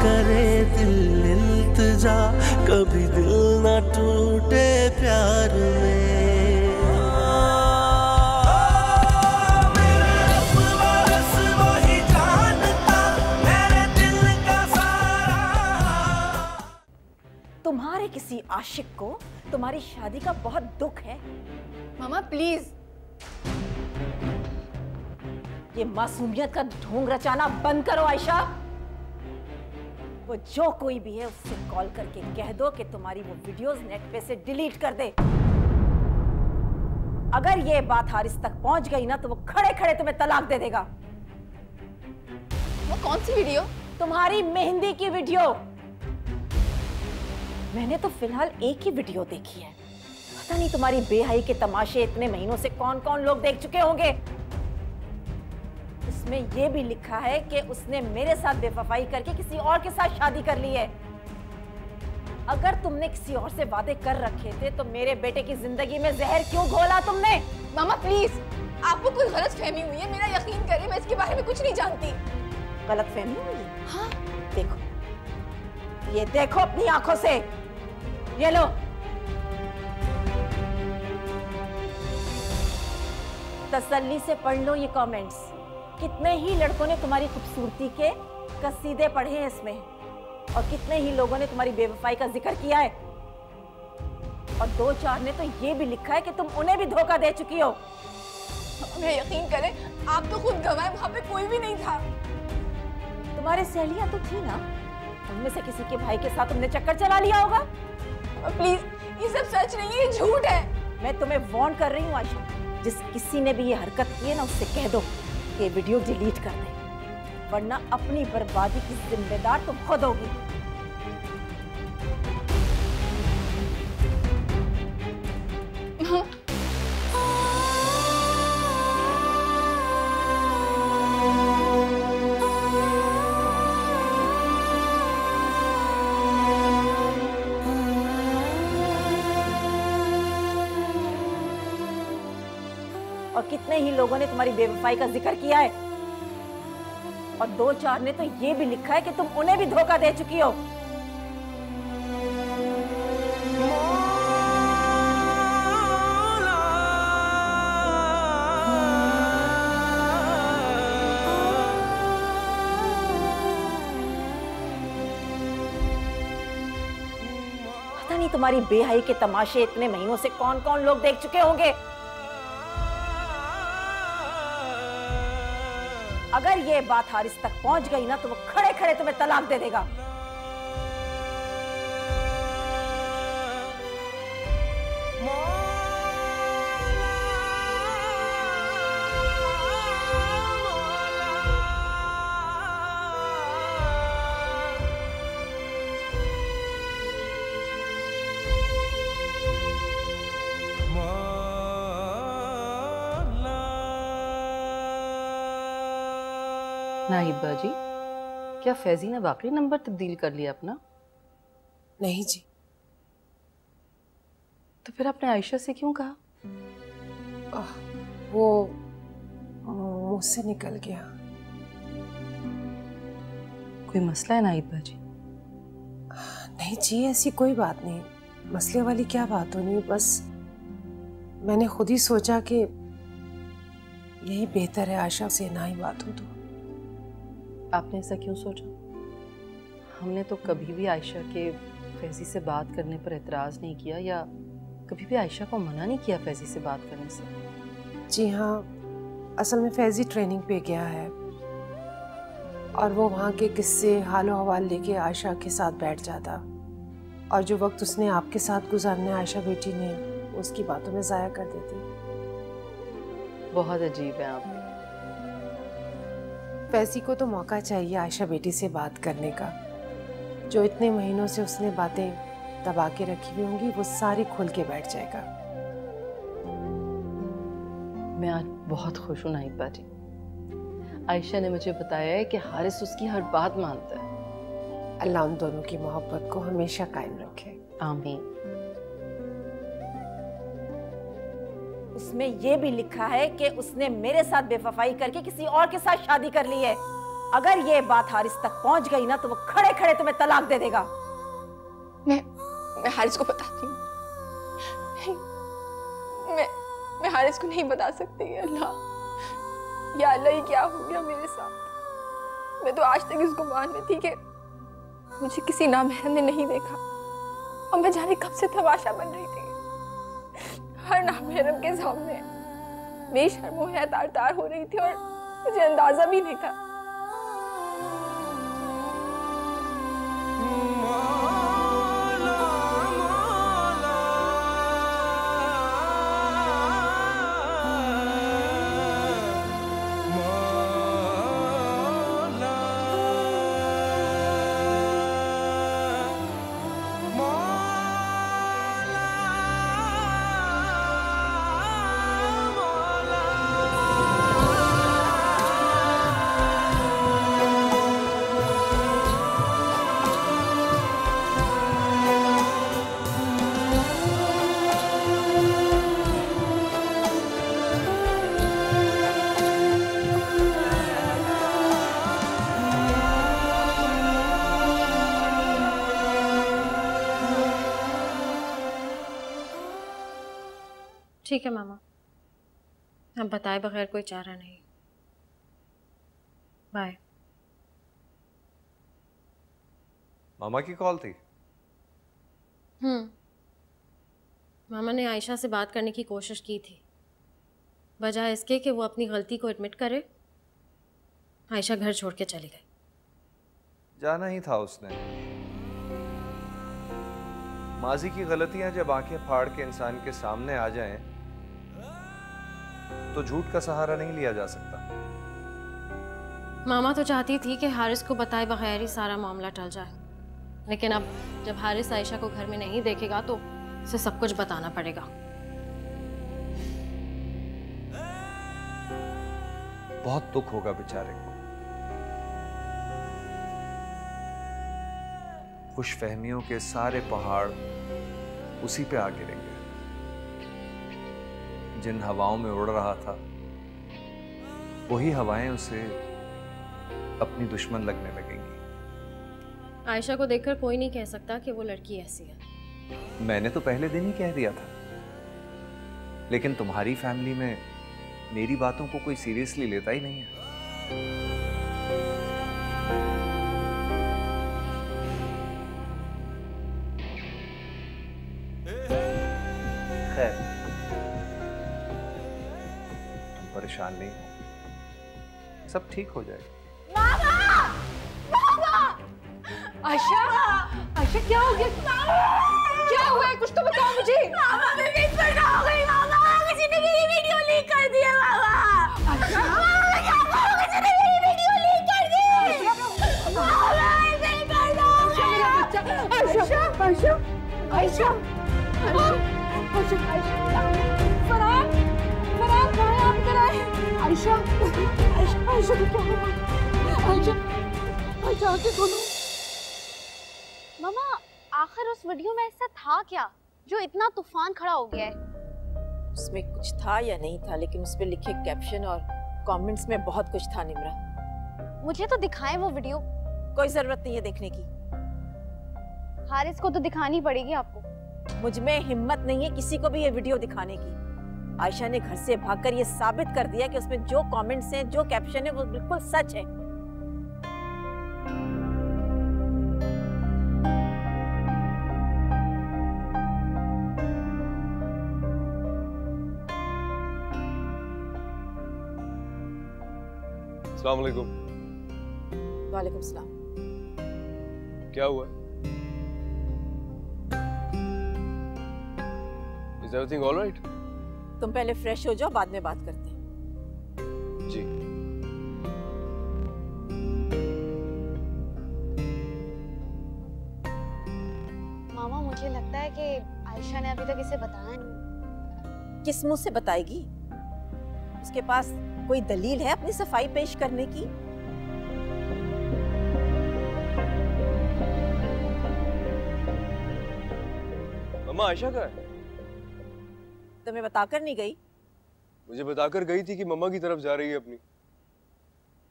करे दिल इल्तिजा, कभी दिल ना टूटे प्यार में। तुम्हारे किसी आशिक को तुम्हारी शादी का बहुत दुख है। मामा प्लीज, ये मासूमियत का ढोंग रचाना बंद करो आयशा। वो जो कोई भी है उससे कॉल करके कह दो कि तुम्हारी वो वीडियोस नेट पे से डिलीट कर दे। अगर ये बात हारिस तक पहुंच गई ना तो वो खड़े खड़े तुम्हें तलाक दे देगा। वो कौन सी वीडियो? तुम्हारी मेहंदी की वीडियो। मैंने तो फिलहाल एक ही वीडियो देखी है, पता नहीं तुम्हारी बेहयाई के तमाशे इतने महीनों से कौन कौन लोग देख चुके होंगे। उसमें यह भी लिखा है कि उसने मेरे साथ बेवफाई करके किसी और के साथ शादी कर ली है। अगर तुमने किसी और से वादे कर रखे थे तो मेरे बेटे की जिंदगी में जहर क्यों घोला तुमने? मामा प्लीज, आपको कोई गलतफहमी हुई है, मेरा यकीन करें, मैं इसके बारे में कुछ नहीं जानती। गलतफहमी हुई? हाँ देखो, ये देखो अपनी आंखों से, ये लो। तसल्ली से पढ़ लो ये कमेंट्स। कितने ही लड़कों ने तुम्हारी खूबसूरती के कसीदे पढ़े हैं इसमें, और कितने ही लोगों ने तुम्हारी बेवफाई का जिक्र किया है, और 2-4 ने तो ये भी लिखा है कि तुम उन्हें भी धोखा दे चुकी हो। मैं यकीन करें, आप तो खुद गवाह, वहां पे कोई भी नहीं था। तुम्हारी सहेलियां तो थी ना, उनमें से किसी के भाई के साथ तुमने चक्कर चला लिया होगा। प्लीज, ये सब सच नहीं है, ये झूठ है। मैं तुम्हें वार्न कर रही हूँ आयशा, जिस किसी ने भी ये हरकत की है ना उससे कह दो कि वीडियो डिलीट कर दे, वरना अपनी बर्बादी की जिम्मेदार तुम खुद होगी। और कितने ही लोगों ने तुम्हारी बेवफाई का जिक्र किया है, और 2-4 ने तो ये भी लिखा है कि तुम उन्हें भी धोखा दे चुकी हो। पता नहीं तुम्हारी बेहयाई के तमाशे इतने महीनों से कौन कौन लोग देख चुके होंगे। अगर ये बात हारिस तक पहुंच गई ना तो वो खड़े खड़े तुम्हें तलाक दे देगा। नाहिदा जी, क्या फैजी ने वाकई नंबर तब्दील कर लिया अपना? नहीं जी। तो फिर आपने आयशा से क्यों कहा? वो मुझसे निकल गया। कोई मसला है नाहिदा जी? नहीं जी, ऐसी कोई बात नहीं, मसले वाली क्या बात होनी, बस मैंने खुद ही सोचा कि यही बेहतर है आयशा से ना ही बात हो। तो आपने ऐसा क्यों सोचा? हमने तो कभी भी आयशा के फैजी से बात करने पर एतराज़ नहीं किया, या कभी भी आयशा को मना नहीं किया फैजी से बात करने से। जी हाँ, असल में फैजी ट्रेनिंग पे गया है और वो वहाँ के किस्से हालो हवाल लेके आयशा के साथ बैठ जाता, और जो वक्त उसने आपके साथ गुजारना आयशा बेटी ने उसकी बातों में ज़ाया कर देती। बहुत अजीब है आप। फैजी को तो मौका चाहिए आयशा बेटी से बात करने का। जो इतने महीनों से उसने बातें दबा के रखी हुई होंगी वो सारी खुल के बैठ जाएगा। मैं आज बहुत खुश हूँ नाहिदा जी। आयशा ने मुझे बताया है कि हारिस उसकी हर बात मानता है। अल्लाह उन दोनों की मोहब्बत को हमेशा कायम रखे। आमीन। उसमें यह भी लिखा है कि उसने मेरे साथ बेवफाई करके किसी और के साथ शादी कर ली है। अगर ये बात हारिस तक पहुंच गई ना तो वो खड़े खड़े तुम्हें तलाक दे देगा। मैं हारिस को बताती हूँ। मैं हारिस को नहीं बता सकती। अल्लाह, या अल्लाह, ये क्या हो गया मेरे साथ। मैं तो आज तक इस गुमान में थी कि मुझे किसी नामहरम ने नहीं देखा और मैं जाने कब से तमाशा बन रही थी। हर नामहरम के सामने बेशर्मो है तार तार हो रही थी और मुझे अंदाजा भी नहीं था। ठीक है मामा, अब बताए बगैर कोई चारा नहीं। बाय। मामा की कॉल थी? मामा ने आयशा से बात करने की कोशिश की थी, वजह इसके कि वो अपनी गलती को एडमिट करे। आयशा घर छोड़ के चली गई। जाना ही था उसने। माजी की गलतियां जब आंखें फाड़ के इंसान के सामने आ जाएं, तो झूठ का सहारा नहीं लिया जा सकता। मामा तो चाहती थी कि हारिस को बताए बगैर ही सारा मामला टल जाए, लेकिन अब जब हारिस आयशा को घर में नहीं देखेगा तो उसे सब कुछ बताना पड़ेगा। बहुत दुख होगा बेचारे को। खुशफहमियों के सारे पहाड़ उसी पे आ गिरेंगे। जिन हवाओं में उड़ रहा था वही हवाएं उसे अपनी दुश्मन लगने लगेंगी। आयशा को देखकर कोई नहीं कह सकता कि वो लड़की ऐसी है। मैंने तो पहले दिन ही कह दिया था, लेकिन तुम्हारी फैमिली में मेरी बातों को कोई सीरियसली लेता ही नहीं है। खैर, तुम परेशान नहीं हो, सब ठीक हो जाएगा। आयशा, आयशा क्या हो गया? क्या हुआ है? कुछ तो बताओ मुझे। मामा मैं बीच में हो गई। मामा किसी ने मेरी वीडियो लीक कर दी है। मामा आयशा, मामा क्या करो? किसी ने मेरी वीडियो लीक कर दी। मामा ऐसे ही कर दो। आयशा, आयशा, आयशा, फरहान, फरहान कहाँ है? आप इधर आए। आयशा, आयशा, आयशा को क्या हुआ? आयशा, आयशा आंखें खोलो। मामा आखिर उस वीडियो में ऐसा था क्या जो इतना तूफान खड़ा हो गया है? उसमें कुछ था या नहीं था, लेकिन उस पे लिखे कैप्शन और कमेंट्स में बहुत कुछ था। निम्रा, मुझे तो दिखाएं वो वीडियो। कोई जरूरत नहीं है देखने की। हारिस को तो दिखानी पड़ेगी आपको। मुझ में हिम्मत नहीं है किसी को भी ये वीडियो दिखाने की। आयशा ने घर से भागकर ये साबित कर दिया कि उसमें जो कमेंट्स हैं, जो कैप्शन है, वो बिल्कुल सच है। अस्सलाम वालेकुम। वालेकुम सलाम। क्या हुआ? Is everything all right? तुम पहले फ्रेश हो जाओ, बाद में बात करते हैं। जी। मामा मुझे लगता है कि आयशा ने अभी तक इसे बताया नहीं। किस मुंह से बताएगी? उसके पास कोई दलील है अपनी सफाई पेश करने की? मम्मा आयशा कहाँ है? तुम्हें बताकर नहीं गई? मुझे बताकर गई थी कि मम्मा की तरफ जा रही है अपनी।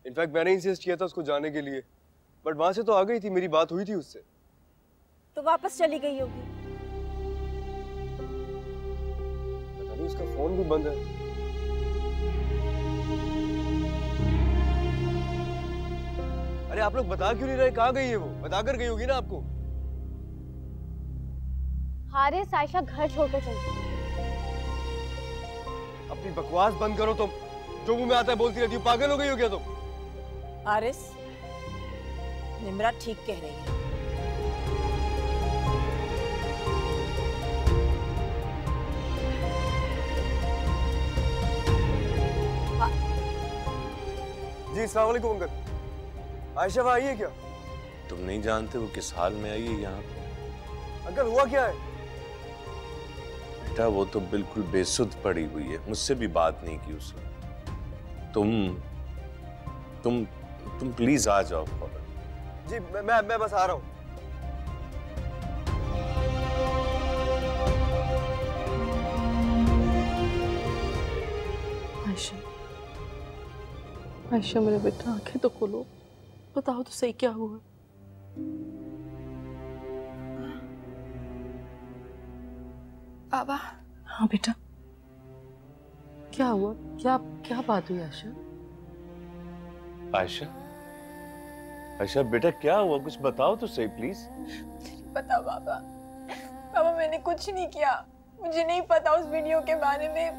इनफैक्ट मैंने इंसिस्ट किया था उसको जाने के लिए, बट वहां से तो आ गई थी, मेरी बात हुई थी उससे। तो वापस चली गई होगी। पता नहीं, उसका फोन भी बंद है। अरे आप लोग बता क्यों नहीं रहे कहाँ गई है वो? बता कर गई होगी ना आपको। हारिस आयशा घर छोड़कर चली गई। अपनी बकवास बंद करो तुम, जो मुंह में आता है बोलती रहती हो। पागल हो गई हो क्या तुम? हारिस, निम्रा ठीक कह रही है। जी अस्सलाम वालेकुम अंकल। आयशा वहाँ आई है क्या? तुम नहीं जानते वो किस हाल में आई है यहाँ पे? अंकल हुआ क्या है? बेटा वो तो बिल्कुल बेसुध पड़ी हुई है, मुझसे भी बात नहीं की उसने। तुम प्लीज आ जाओ। जी मैं बस आ रहा हूँ। आयशा, आयशा मेरे बेटा, आंखें तो खोलो, बताओ तो सही क्या हुआ? बाबा। हाँ बेटा, क्या हुआ? क्या बात हुई आयशा? आयशा, आयशा बेटा क्या हुआ? कुछ बताओ तो सही प्लीज। नहीं पता बाबा, मैंने कुछ नहीं किया। मुझे नहीं पता उस वीडियो के बारे में।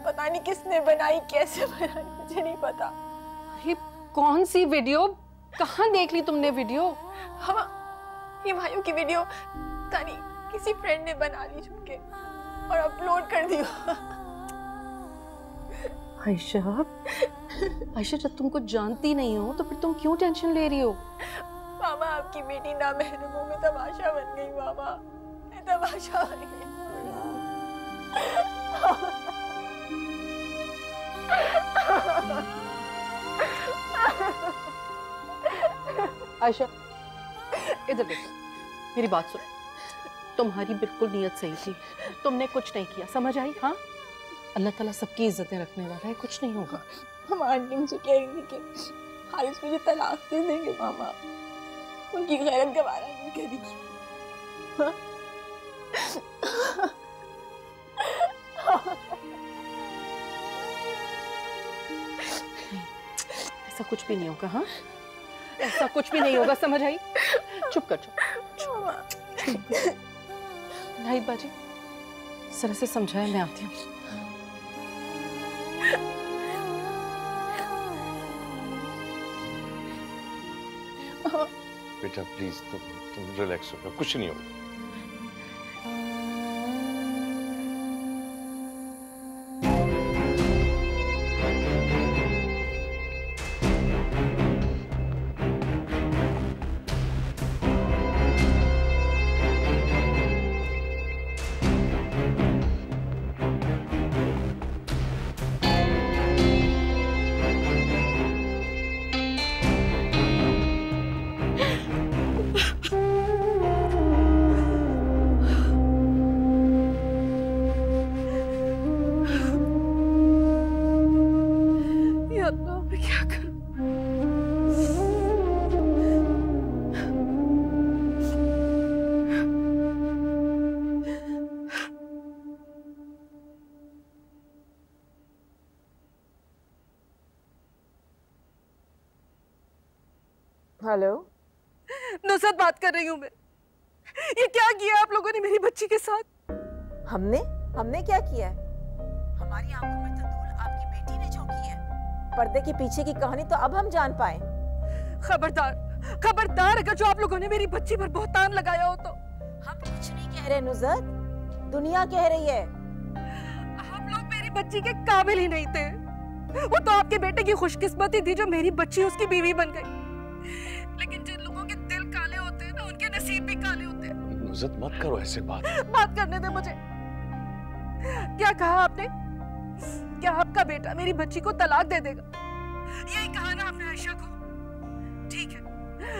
पता नहीं किसने बनाई, कैसे बनाई, मुझे नहीं पता। अरे कौन सी वीडियो? कहाँ देख ली तुमने वीडियो? हाँ, ये भाइयों की वीडियो तानी किसी फ्रेंड ने बना ली छुपके और अपलोड कर दी। आयशा जब तुमको जानती नहीं हो तो फिर तुम क्यों टेंशन ले रही हो? मामा आपकी बेटी ना महरमों में तमाशा बन गई। मामा मैं तमाशा बन गई। आयशा इधर देखो, मेरी बात सुनो। तुम्हारी बिल्कुल नियत सही थी, तुमने कुछ नहीं किया, समझ आई? हाँ, अल्लाह ताला सबकी इज्जतें रखने वाला है, कुछ नहीं होगा। हमारी आंटी मुझे कह रही थी कि हारिस मुझे तलाक दे देंगे। मामा उनकी गैरत गवारा नहीं करेगी। ऐसा कुछ भी नहीं होगा। हाँ, ऐसा कुछ भी नहीं होगा, समझ आई? चुप कर, चुप। नहीं बाजी, सर से समझाया, मैं आती हूँ। बेटा प्लीज तुम रिलैक्स हो, कुछ नहीं होगा। हेलो, नुसरत बात कर रही हूँ मैं। ये क्या किया आप लोगों ने मेरी बच्ची के साथ? हमने क्या किया है? हमारी आंखों में तो धूल आपकी बेटी ने झोंकी है। पर्दे के पीछे की कहानी तो अब हम जान पाए। खबरदार अगर जो आप लोगों ने मेरी बच्ची पर बहतान लगाया हो तो। हम कुछ नहीं कह रहे नुसरत, दुनिया कह रही है। आप लोग मेरी बच्ची के काबिल ही नहीं थे। वो तो आपके बेटे की खुशकिस्मती थी जो मेरी बच्ची उसकी बीवी बन गई। लेकिन जिन लोगों के दिल काले होते हैं ना, उनके नसीब भी काले होते हैं। नुसरत मत करो ऐसे बात करने दे मुझे। क्या कहा आपने? क्या आपका बेटा मेरी बच्ची को तलाक दे देगा? यही कहा ना आपने आयशा को? ठीक है,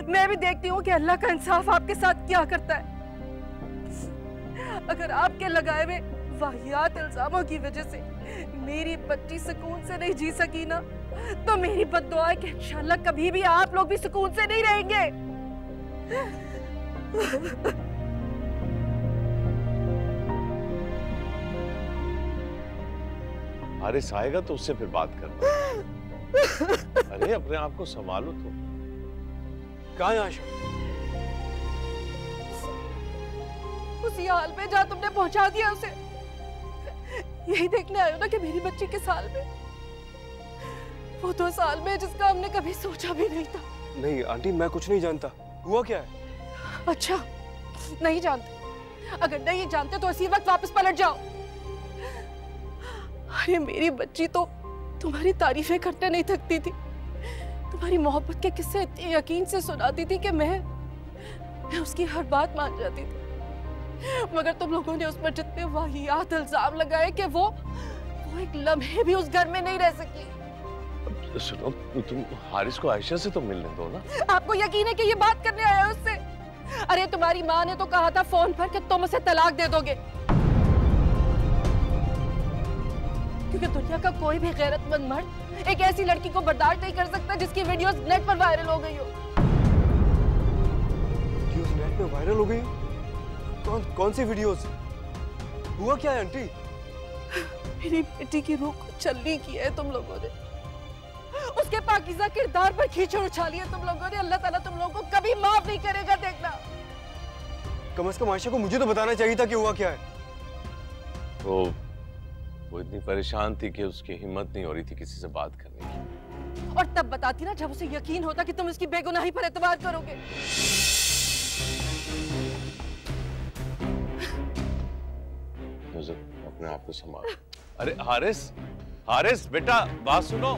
मैं भी देखती हूँ कि अल्लाह का इंसाफ आपके साथ क्या करता है। अगर आपके लगाए हुए वाहियात इल्जामों की वजह से मेरी बच्ची सुकून से नहीं जी सकी ना, तो मेरी बद्दुआ है कि इंशाल्लाह कभी भी आप लोग भी सुकून से नहीं रहेंगे। हारिस आएगा तो उससे फिर बात करना। अरे अपने आप को संभालो तो। कहाँ है आयशा? उसी हाल में जहाँ तुमने पहुंचा दिया उसे। यही देखने आए हो ना कि मेरी बच्ची किस हाल में। वो 2 साल में जिसका हमने कभी सोचा भी नहीं था। नहीं आंटी, मैं कुछ नहीं जानता। हुआ क्या है? अच्छा, नहीं जानते? अगर नहीं जानते तो इसी वक्त वापस पलट जाओ। अरे मेरी बच्ची तो तुम्हारी तारीफें करते नहीं थकती थी, तुम्हारी मोहब्बत के किस्से इतने यकीन से सुनाती थी कि मैं उसकी हर बात मान जाती थी। मगर तुम लोगों ने उस पर जितने वाहियात इल्जाम लगाए कि वो एक लम्हे भी उस घर में नहीं रह सकी। सुनो, तुम हारिस को आयशा से तो मिलने दो ना। आपको यकीन है कि ये बात करने आया है उससे? अरे तुम्हारी माँ ने तो कहा था फोन पर कि तुम उसे तलाक दे दोगे, क्योंकि दुनिया का कोई भी गैरतमंद मर्द एक ऐसी लड़की को बर्दाश्त नहीं कर सकता जिसकी वीडियोस नेट पर वायरल हो गई हो। वीडियोस नेट पे वायरल हो गई? कौन सी वीडियोस? हुआ क्या है आंटी? मेरी बेटी की रूह को छलनी किया है तुम लोगों ने, उसके पाकीज़ा किरदार पर कीचड़ उछाली है तुम लोगों ने। अल्लाह ताला तुम लोगों को कभी माफ नहीं करेगा, देखना। कम से कम आयशा को मुझे तो बताना चाहिए था कि हुआ क्या है। वो इतनी परेशान थी कि उसकी हिम्मत नहीं हो रही थी किसी से बात करने की। और तब बताती ना जब उसे यकीन होता कि तुम इसकी बेगुनाही पर एतबार करोगे। अपने आप को संभालो। अरे हारिस बेटा, बात सुनो।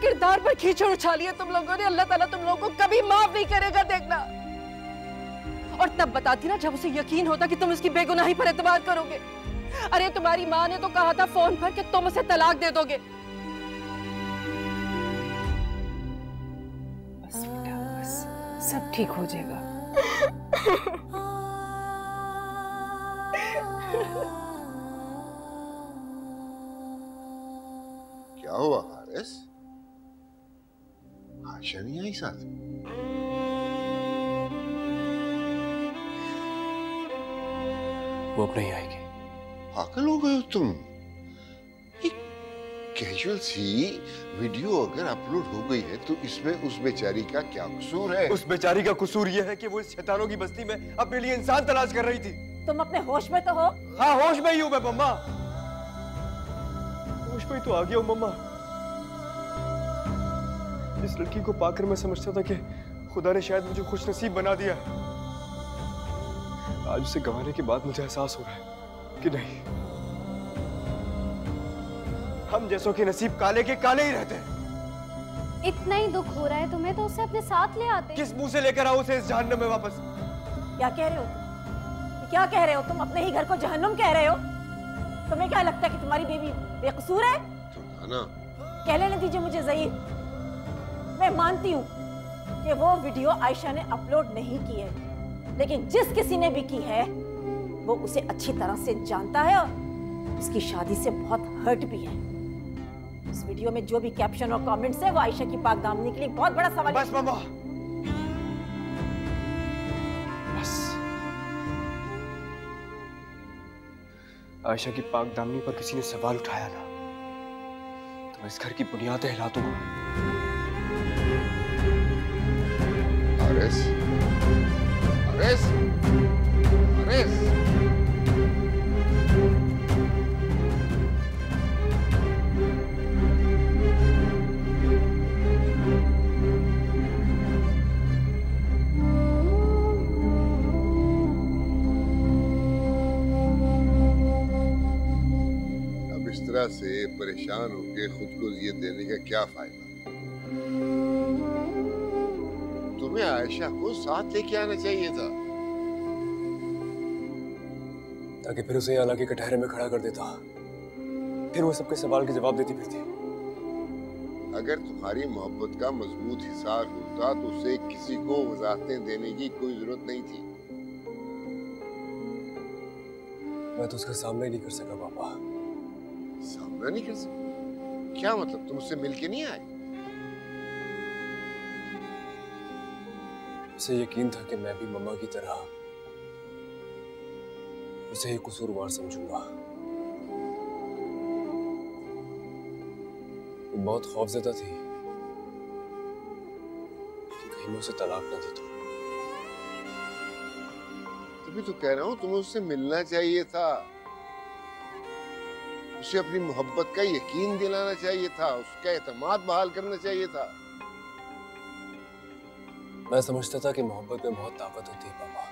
किरदार पर कीचड़ उछाली है तुम लोगों ने। अल्लाह ताला तुम लोगों को कभी माफ नहीं करेगा, देखना। और तब बताती ना जब उसे यकीन होता कि तुम इसकी बेगुनाही पर एतबार करोगे। अरे तुम्हारी माँ ने तो कहा था फोन पर कि तुम उसे तलाक दे दोगे। बस बेटा, बस सब ठीक हो जाएगा। क्या हुआ हारिस? आयशा नहीं आई साथ? वो अब नहीं आएगी। पागल हो गए हो तुम? एक कैजुअल सी वीडियो अगर अपलोड हो गई है तो इसमें उस बेचारी का क्या कसूर है? उस बेचारी का कसूर ये है कि वो इस शैतानों की बस्ती में अपने लिए इंसान तलाश कर रही थी। तुम अपने होश में तो हो? हाँ, होश में ही हूँ मैं मम्मा। होश में ही तो आ गया हूँ मम्मा। इस लड़की को पाकर मैं समझता था कि खुदा ने शायद मुझे खुश नसीब बना दिया। आज उसे गंवाने के बाद मुझे एहसास हो रहा है कि नहीं, हम जैसों के नसीब काले के काले ही रहते हैं। इतना ही दुख हो रहा है तुम्हें तो उसे अपने साथ ले आते। किस मुंह से लेकर आओ उसे इस जहन्नुम में वापस? क्या कह रहे हो तुम? क्या कह रहे हो तुम? अपने ही घर को जहन्नुम कह रहे हो? तुम्हें क्या लगता है कि तुम्हारी बेबी बेकसूर है? ना कह लेने दीजिए मुझे ज़हीर। मैं मानती हूँ कि वो वीडियो आयशा ने अपलोड नहीं की है, लेकिन जिस किसी ने भी की है वो उसे अच्छी तरह से जानता है और उसकी शादी से बहुत हर्ट भी है। इस वीडियो में जो भी कैप्शन और कमेंट्स है वो आयशा की पाकदामनी के लिए बहुत बड़ा सवाल है। बस मामा, बस। आयशा की पाकदामनी पर किसी ने सवाल उठाया ना तो मैं इस घर की बुनियादें हिला दूंगा। हारिस, हारिस, हारिस। अब इस तरह से परेशान होके खुद को ये देने का क्या फायदा? तुम्हें आयशा को साथ लेके आना चाहिए था, ताकि फिर उसे यहाँ लाके कटहरे में खड़ा कर देता, फिर वो सबके सवाल के जवाब देती फिरती। अगर तुम्हारी मोहब्बत का मजबूत हिसार होता तो उसे किसी को वजाहतें देने की कोई जरूरत नहीं थी। मैं तो उसका सामना ही नहीं कर सका पापा। सामना नहीं कर सका? क्या मतलब, तुम उससे मिलके नहीं आए? उसे यकीन था कि मैं भी मम्मा की तरह उसे ही कसूरवार समझूंगा। वो बहुत खौफजदा थी कि कहीं मैं उसे तलाक ना दे दूं। तभी तो कह रहा हूं तुम्हें उससे मिलना चाहिए था, उसे अपनी मोहब्बत का यकीन दिलाना चाहिए था, उसका एतमाद बहाल करना चाहिए था। मैं समझता था कि मोहब्बत में बहुत ताकत होती है पापा,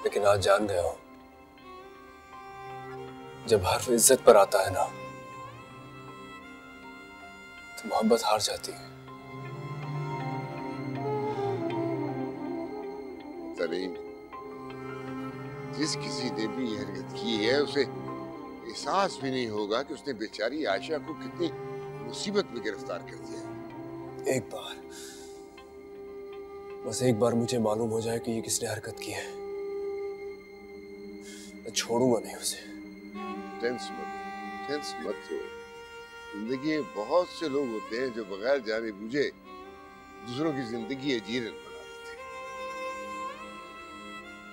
लेकिन आज जान गया हूं, जब हर्फ इज्जत पर आता है ना, तो मोहब्बत हार जाती है। तरीन, जिस किसी ने भी ये हरकत की है उसे एहसास भी नहीं होगा कि उसने बेचारी आयशा को कितनी मुसीबत में गिरफ्तार कर दिया है। एक बार, बस एक बार मुझे मालूम हो जाए कि ये किसने हरकत की है, मैं छोड़ूंगा नहीं उसे। टेंस मत हो। जिंदगी में बहुत से लोग होते हैं जो बगैर जाने बूझे दूसरों की जिंदगी अजीरन बना देते हैं।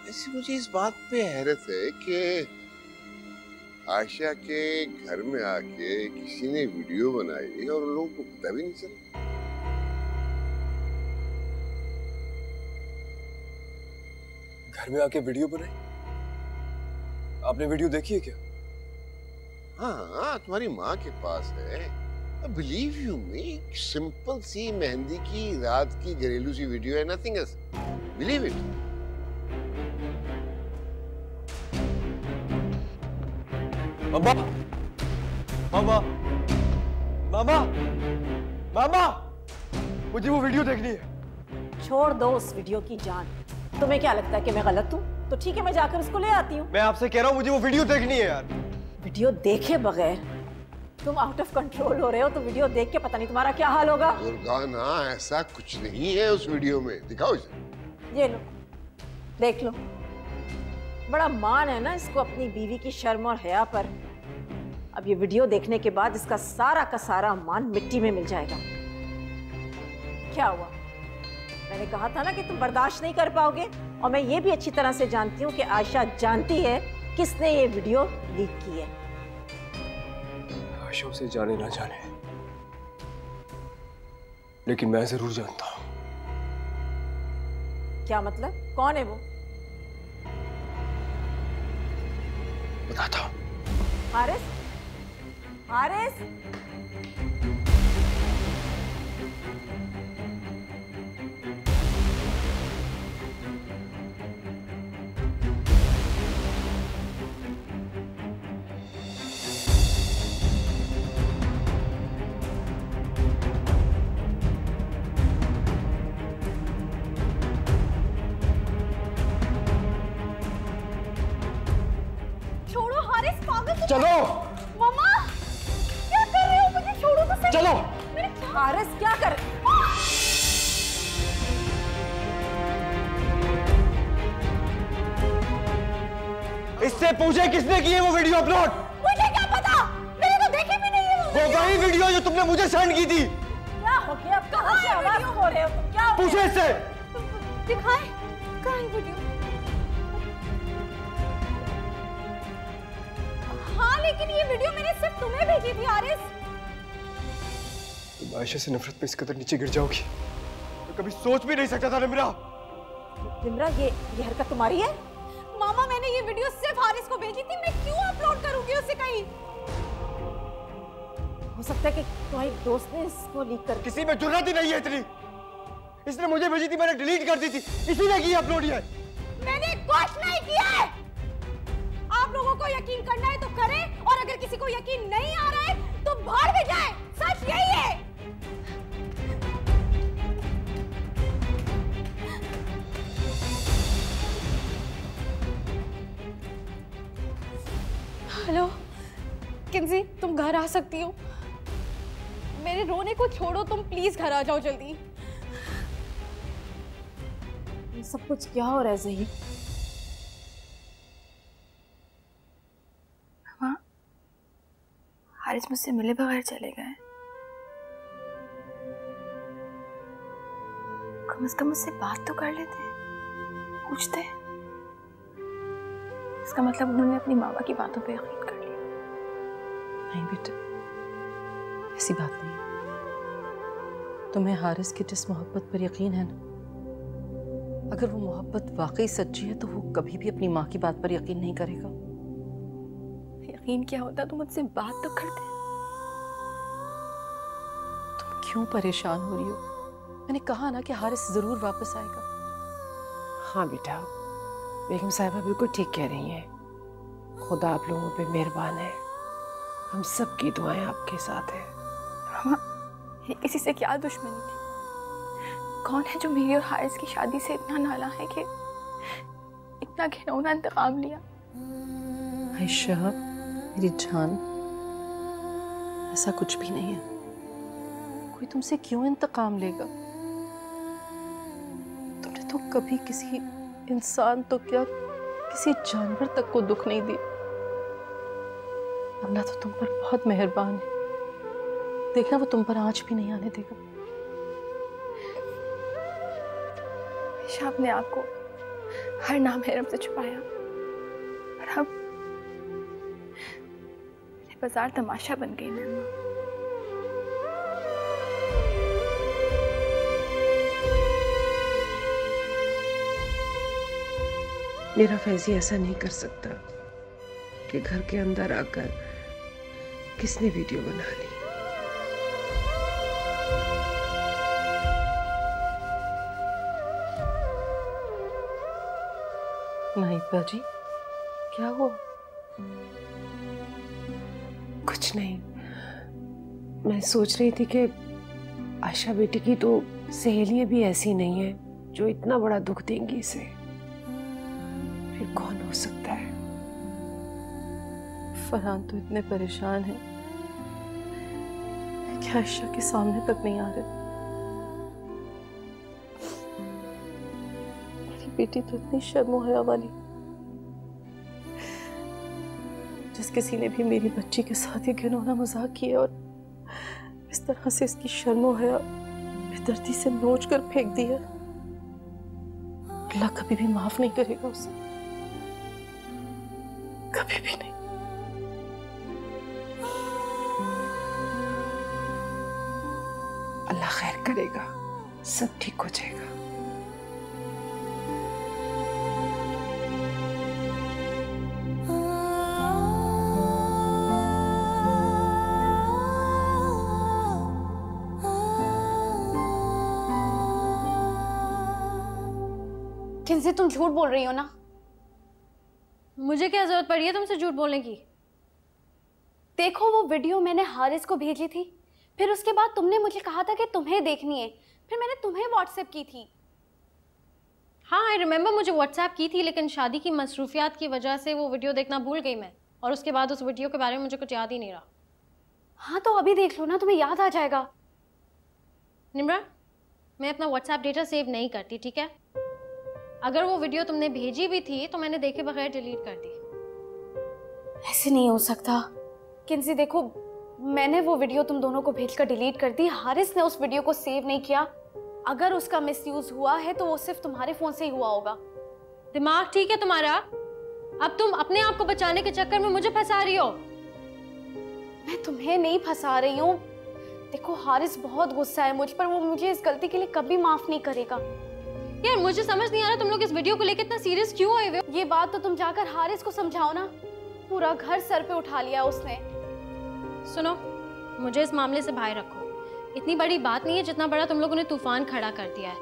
ऐसे मुझे इस बात पे हैरत है कि आयशा के घर में आके किसी ने वीडियो बनाई और उन लोगों को पता भी नहीं चला। घर में आके वीडियो बनाई? आपने वीडियो देखी है क्या? हाँ, तुम्हारी माँ के पास है। बिलीव यू मी, सिंपल सी मेहंदी की रात की घरेलू सी वीडियो है, नथिंग एल्स। Believe it. मामा, मामा, मामा, मामा, मुझे वो वीडियो देखनी है। छोड़ दो उस वीडियो की जान। तुम्हें क्या लगता है कि मैं गलत हूँ? तो ठीक है, मैं जाकर उसको ले आती हूँ। मैं आपसे कह रहा हूँ मुझे वो वीडियो देखनी है यार। वीडियो देखे बगैर तुम आउट ऑफ कंट्रोल हो रहे हो, तो वीडियो देख के पता नहीं तुम्हारा क्या हाल होगा। दुर्गाना, ऐसा कुछ नहीं है उस वीडियो में, दिखाओ इसे। ये लो, देख लो। बड़ा मान है ना इसको अपनी बीवी की शर्म और हया पर। अब ये वीडियो देखने के बाद इसका सारा का सारा मान मिट्टी में मिल जाएगा। क्या हुआ? मैंने कहा था ना कि तुम बर्दाश्त नहीं कर पाओगे। और मैं ये भी अच्छी तरह से जानती हूँ कि आयशा जानती है किसने ये वीडियो लीक की है। आयशा उसे जाने ना जाने, लेकिन मैं जरूर जानता हूँ। क्या मतलब? कौन है वो? बताता हूँ। हारिस, हारिस, चलो। मम्मा, क्या कर रहे हो? मुझे छोड़ो तो सही। चलो। हारिस, क्या कर? इससे पूछे किसने की है वो वीडियो अपलोड? मुझे क्या पता, मैंने तो देखी भी नहीं है वो वही वीडियो जो तुमने मुझे सेंड की थी। क्या हो गया? अब कहाँ से आवाज हो रहे हो? क्या हो पूछे इससे। दिखाए, कहाँ है वीडियो? हाँ, लेकिन ये वीडियो मैंने सिर्फ तुम्हें भेजी थी हारिस। तुम आयशा से नफरत में इस कदर नीचे गिर जाओगी, मैं कभी सोच भी नहीं सकता था। निम्रा, निम्रा, ये हरकत तुम्हारी है? मामा, मैंने ये वीडियो सिर्फ हारिस को भेजी थी, मैं क्यों अपलोड करूंगी उसे कहीं? हो सकता है कि तुम्हारी दोस्त ने इसको लीक कर। किसी में जुर्रत ही नहीं है इतनी। इसने मुझे भेजी थी, मैंने डिलीट कर दी थी, इसी ने की अपलोड है। मैंने कुछ नहीं किया है। आप लोगों को यकीन करना है तो करें, और अगर किसी को यकीन नहीं आ रहा है तो बाहर भी जाए। सच यही है। किंजी, तुम घर आ सकती हो? मेरे रोने को छोड़ो, तुम प्लीज घर आ जाओ जल्दी। ये सब कुछ क्या हो रहा है ज़ही? हाँ, हारिस मुझसे मिले बगैर चले गए। कम से कम मुझसे बात तो कर लेते, पूछते। इसका मतलब उन्होंने अपनी मामा की बातों पे यकीन कर लिया। नहीं बेटा, ऐसी बात नहीं। तुम्हें हारिस की जिस मोहब्बत पर यकीन है ना, अगर वो मोहब्बत वाकई सच्ची है तो वो कभी भी अपनी माँ की बात पर यकीन नहीं करेगा। यकीन क्या होता, तुम मुझसे बात तो करते। तुम क्यों परेशान हो रही हो? मैंने कहा ना कि हारिस जरूर वापस आएगा। हाँ बेटा, बेगम साहिबा बिल्कुल ठीक कह रही हैं। खुदा आप लोगों पे मेहरबान है। हम सब की दुआएं आपके साथ हैं। मामा, ये किसी से क्या दुश्मनी थी? कौन है जो मेरी और हारिस की शादी से इतना नाला है कि इतना घिनौना इंतकाम लिया? आयशा मेरी जान, ऐसा कुछ भी नहीं है। कोई तुमसे क्यों इंतकाम लेगा? तुमने तो कभी किसी इंसान तो क्या किसी जानवर तक को दुख नहीं दी। अल्लाह तो तुम पर बहुत मेहरबान है। देखना वो तुम पर आंच भी नहीं आने देगा। आयशा अपने आप को हर नामहरम से छुपाया और अब मेरे बाजार तमाशा बन गई मैं। मेरा फैजी ऐसा नहीं कर सकता कि घर के अंदर आकर किसने वीडियो बना ली। नाहिदा जी, क्या हुआ? कुछ नहीं, मैं सोच रही थी कि आयशा बेटी की तो सहेलियां भी ऐसी नहीं है जो इतना बड़ा दुख देंगी इसे। फिर कौन हो सकता है? फरहान तो इतने परेशान है कि आयशा के सामने तक नहीं आ रहे। मेरी बेटी तो इतनी शर्मो हया वाली, जिस किसी ने भी मेरी बच्ची के साथ ये घिनौना मजाक किया और इस तरह से इसकी शर्मो हया बेदर्दी से नोच कर फेंक दिया, अल्लाह कभी भी माफ नहीं करेगा उसे, कभी भी नहीं। अल्लाह खैर करेगा, सब ठीक हो जाएगा। किनसे तुम झूठ बोल रही हो ना? मुझे क्या जरूरत पड़ी है तुमसे झूठ बोलने की? देखो, वो वीडियो मैंने हारिस को भेजी थी, फिर उसके बाद तुमने मुझे कहा था कि तुम्हें देखनी है, फिर मैंने तुम्हें व्हाट्सएप की थी। हाँ, आई रिमेम्बर मुझे व्हाट्सएप की थी, लेकिन शादी की मसरूफियात की वजह से वो वीडियो देखना भूल गई मैं, और उसके बाद उस वीडियो के बारे में मुझे कुछ याद ही नहीं रहा। हाँ तो अभी देख लो ना, तुम्हें याद आ जाएगा। निम्रा, मैं अपना व्हाट्सएप डेटा सेव नहीं करती, ठीक है? अगर वो वीडियो तुमने भेजी भी थी तो मैंने देखे बगैर डिलीट कर दी। ऐसे नहीं हो सकता किंसी, देखो मैंने वो वीडियो तुम दोनों को भेजकर डिलीट कर दी। हारिस ने उस वीडियो को सेव नहीं किया। अगर उसका मिसयूज हुआ है तो वो सिर्फ तुम्हारे फोन से ही हुआ होगा। दिमाग ठीक है तुम्हारा? अब तुम अपने आप को बचाने के चक्कर में मुझे फंसा रही हो। मैं तुम्हें नहीं फंसा रही हूँ। देखो, हारिस बहुत गुस्सा है मुझ पर, वो मुझे इस गलती के लिए कभी माफ नहीं करेगा। यार मुझे समझ नहीं आ रहा तुम लोग इस वीडियो को लेकर इतना सीरियस क्यों हुए हो? ये बात तो तुम जाकर हारिस को समझाओ ना। पूरा घर सर पे उठा लिया उसने। सुनो, मुझे इस मामले से बाहर रखो। इतनी बड़ी बात नहीं है जितना बड़ा तुम लोगों ने तूफान खड़ा कर दिया है।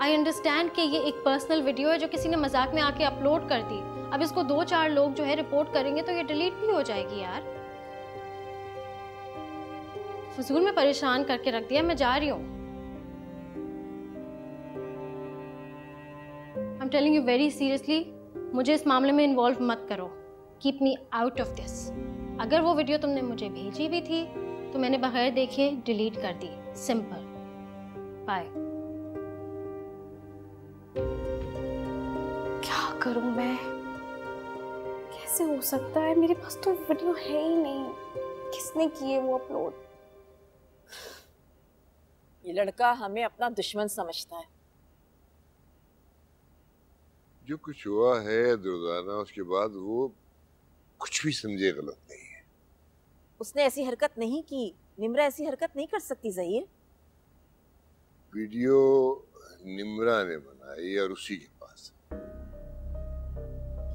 आई अंडरस्टैंड कि ये एक पर्सनल वीडियो है जो किसी ने मजाक में आके अपलोड कर दी। अब इसको 2-4 लोग जो है रिपोर्ट करेंगे तो ये डिलीट भी हो जाएगी। यार फजूल में परेशान करके रख दिया। मैं जा रही हूँ। I'm telling you very seriously, मुझे इस मामले में इन्वॉल्व मत करो। Keep me out of this. अगर वो वीडियो तुमने मुझे भेजी भी थी तो मैंने बगैर देखे डिलीट कर दी। सिंपल। बाय। क्या करूं मैं? कैसे हो सकता है? मेरे पास तो वीडियो है ही नहीं। किसने किए वो अपलोड? ये लड़का हमें अपना दुश्मन समझता है। जो कुछ हुआ है दुर्दाना, उसके बाद वो कुछ भी समझे गलत नहीं है। उसने ऐसी हरकत नहीं की। निम्रा ऐसी हरकत नहीं कर सकती ज़हीर। वीडियो निम्रा ने बनाई और उसी के पास।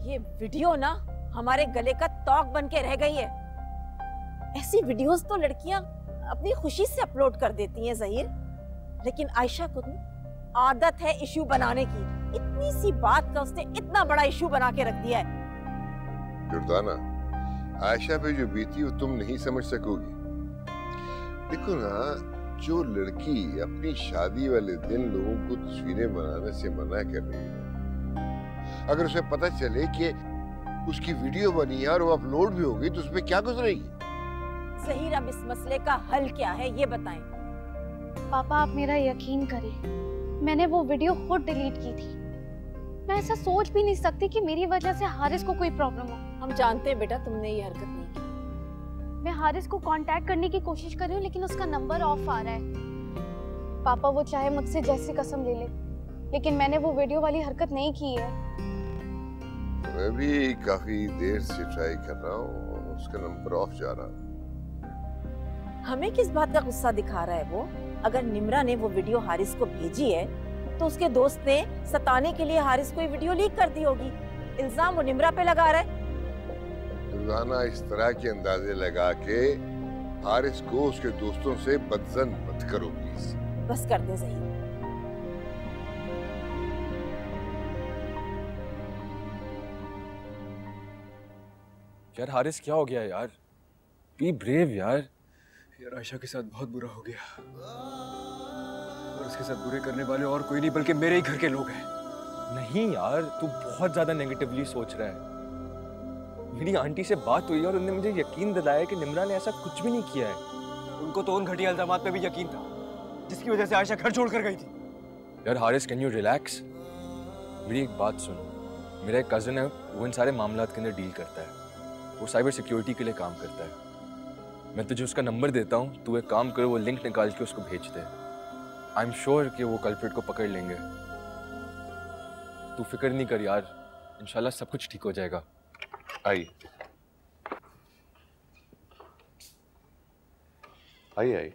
ये वीडियो ना हमारे गले का तौक बन के रह गई है। ऐसी वीडियोस तो लड़कियां अपनी खुशी से अपलोड कर देती हैं ज़हीर, लेकिन आयशा को आदत है इशू बनाने की। इतनी सी बात का उसने इतना बड़ा इशू बना के रख दिया है। दुर्दाना, आयशा पे जो बीती वो तुम नहीं समझ सकोगी। देखो ना, जो लड़की अपनी शादी वाले दिन लोगों को तस्वीरें बनाने से मना कर रही है, अगर उसे पता चले कि उसकी वीडियो बनी है और वो अपलोड भी हो गई तो उसमें क्या गुजरेगी? ज़हीर, अब इस मसले का हल क्या है ये बताएं। पापा, आप मेरा यकीन करें, मैंने वो वीडियो खुद डिलीट की थी। मैं ऐसा सोच भी नहीं सकती कि मेरी वजह से हारिस को कोई प्रॉब्लम हो। हम जानते हैं बेटा तुमने ये हरकत नहीं की। मैं हारिस को कांटेक्ट करने की कोशिश कर रही हूँ लेकिन उसका नंबर ऑफ आ रहा है। पापा, वो चाहे मुझसे जैसी कसम ले ले, लेकिन मैंने वो वीडियो वाली हरकत नहीं की है। मैं भी काफी देर से ट्राई कर रहा हूँ, उसका नंबर ऑफ जा रहा है। हमें किस बात का गुस्सा दिखा रहा है वो? अगर निम्रा ने वो वीडियो हारिस को भेजी है तो उसके दोस्त ने सताने के लिए हारिस को ये वीडियो लीक कर दी होगी। इल्जाम वो निम्रा पे लगा रहा है। दुर्दाना, इस तरह के अंदाजे लगा के हारिस को उसके दोस्तों से बदजन मत करो प्लीज। बस कर दे ज़हीर। यार हारिस, क्या हो गया यार? बी ब्रेव यार। यार आयशा के साथ बहुत बुरा हो गया, और उसके साथ बुरे करने वाले और कोई नहीं बल्कि मेरे ही घर के लोग हैं। नहीं यार, तू बहुत ज्यादा नेगेटिवली सोच रहा है। मेरी आंटी से बात हुई और उन्होंने मुझे यकीन दिलाया कि निम्रा ने ऐसा कुछ भी नहीं किया है। उनको तो उन घटिया इल्जामात पे भी यकीन था जिसकी वजह से आयशा घर छोड़कर गई थी। यार हारिस, कैन यू रिलैक्स? मेरी एक बात सुन। मेरा एक कजन है, वो इन सारे मामलात के अंदर डील करता है। वो साइबर सिक्योरिटी के लिए काम करता है। मैं तुझे उसका नंबर देता हूँ, तू एक काम कर, वो लिंक निकाल के उसको भेज दे। आई एम श्योर कि वो कल्प्रिट को पकड़ लेंगे। तू फिक्र नहीं कर यार, इंशाल्लाह सब कुछ ठीक हो जाएगा। आइए आइए आइए।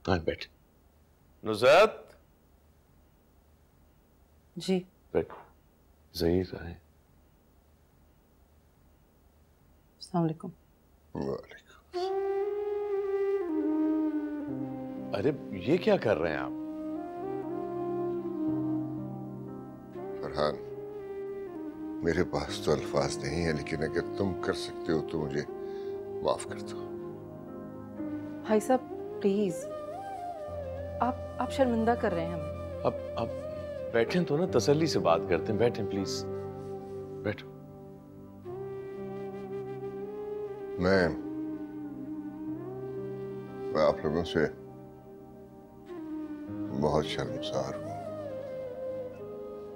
बैठ। नुज़ात जी। बैठ। ज़हीर आए। अस्सलाम वालेकुम। वालेकुम। अरे ये क्या कर रहे हैं आप? फरहान, मेरे पास तो अल्फाज नहीं है, लेकिन अगर तुम कर सकते हो तो मुझे माफ कर दो। भाई साहब प्लीज, आप शर्मिंदा कर रहे हैं हमें। अब बैठें तो ना, तसल्ली से बात करते हैं। बैठें प्लीज, बैठो। मैं आप लोगों से बहुत शर्मसार हूं।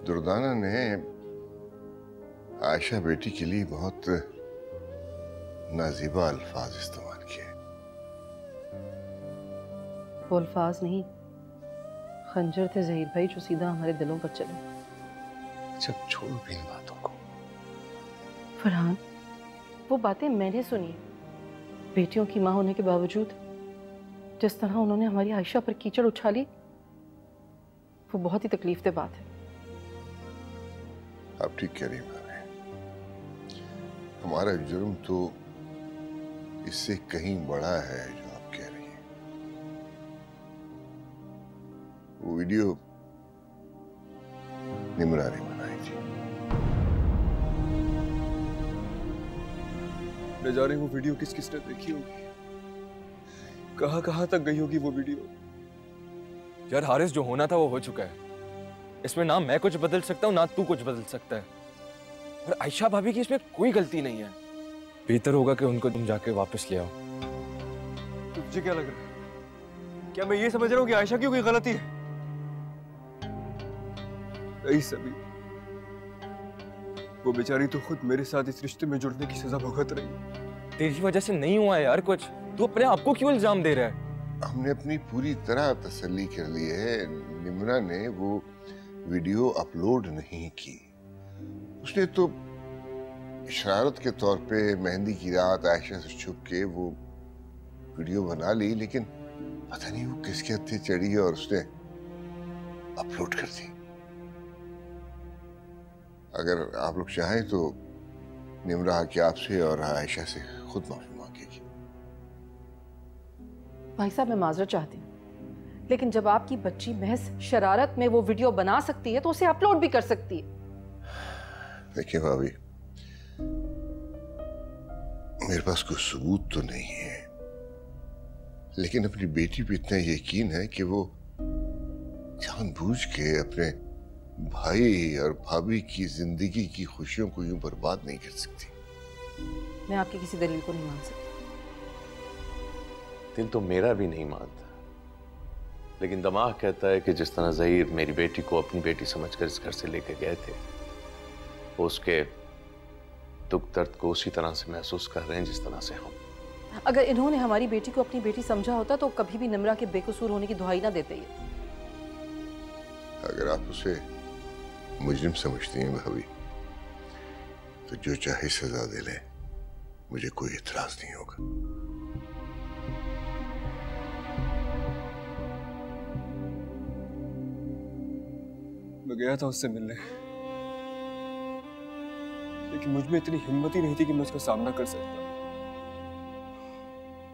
दुर्दाना ने आयशा बेटी के लिए बहुत नाज़िबा अल्फाज इस्तेमाल किए। वो अल्फाज नहीं, खंजर थे ज़हीर भाई, जो सीधा हमारे दिलों पर चले। अच्छा छोड़ो भी इन बातों को। फरहान, वो बातें मैंने सुनी। बेटियों की माँ होने के बावजूद जिस तरह उन्होंने हमारी आयशा पर कीचड़ उछाली, वो बहुत ही तकलीफ दे बात है। आप ठीक कह रही हैं। हमारा जुर्म तो इससे कहीं बड़ा है जो आप कह रही हैं। वो वीडियो निम्रा ने बनाई थी। न जाने वो वीडियो किस किसने देखी होगी, कहां तक गई होगी वो वीडियो। यार हारिस, जो होना था वो हो चुका है। इसमें ना मैं कुछ बदल सकता हूँ ना तू कुछ बदल सकता है। और आयशा भाभी की इसमें कोई गलती नहीं है। बेहतर होगा कि उनको तुम जाके वापस ले आओ। तुझे क्या लग रहा है? क्या मैं ये समझ रहा हूँ कि आयशा की कोई गलती है? नहीं सभी, वो बेचारी तो खुद मेरे साथ इस रिश्ते में जुड़ने की सजा भुगत रही है। तेरी वजह से नहीं हुआ है यार कुछ, तू अपने आप को क्यों इल्जाम दे रहा है? हमने अपनी पूरी तरह तसल्ली कर ली है। निम्रा ने वो वीडियो अपलोड नहीं की। उसने तो शरारत के तौर पे मेहंदी की रात आयशा से छुप के वो वीडियो बना ली, लेकिन पता नहीं वो किसके हत्थे चढ़ी और उसने अपलोड कर दी। अगर आप लोग चाहें तो निम्रा आके आपसे और आयशा से खुद माफी मांगेगी। भाई साहब, मैं माजरत चाहती हूँ, लेकिन जब आपकी बच्ची महज शरारत में वो वीडियो बना सकती है तो उसे अपलोड भी कर सकती है। देखिए भाभी, मेरे पास कोई सबूत तो नहीं है, लेकिन अपनी बेटी पे इतना यकीन है कि वो जानबूझ के अपने भाई और भाभी की जिंदगी की खुशियों को यूं बर्बाद नहीं कर सकती। मैं आपकी किसी दलील को नहीं मान सकती। दिल तो मेरा भी नहीं मानता, लेकिन दिमाग कहता है कि जिस तरह ज़हीर मेरी बेटी को अपनी बेटी समझकर इस घर से लेकर गए थे, वो उसके दुख दर्द को उसी तरह से महसूस कर रहे हैं जिस तरह से हम। अगर इन्होंने हमारी बेटी को अपनी बेटी समझा होता तो कभी भी निम्रा के बेकसूर होने की दुहाई ना देते ये। अगर आप उसे मुजरिम समझती हैं भाभी, तो जो चाहे सजा दे ले, मुझे कोई इतराज नहीं होगा। मैं गया था उससे मिलने, लेकिन मुझ में इतनी हिम्मत ही नहीं थी कि मैं उसका सामना कर सकता।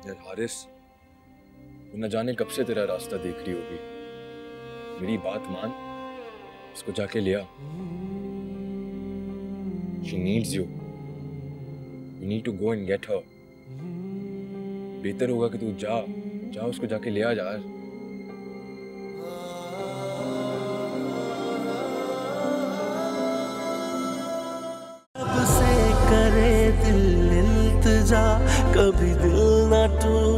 यार हारिस, वो न जाने कब से तेरा रास्ता देख रही होगी। मेरी बात मान, उसको जाके ले आ। She needs you. You need to go and get her. बेहतर होगा कि तू जा उसको जाके ले आ यार। करे दिल इल्तिजा, कभी दिल ना टूटे।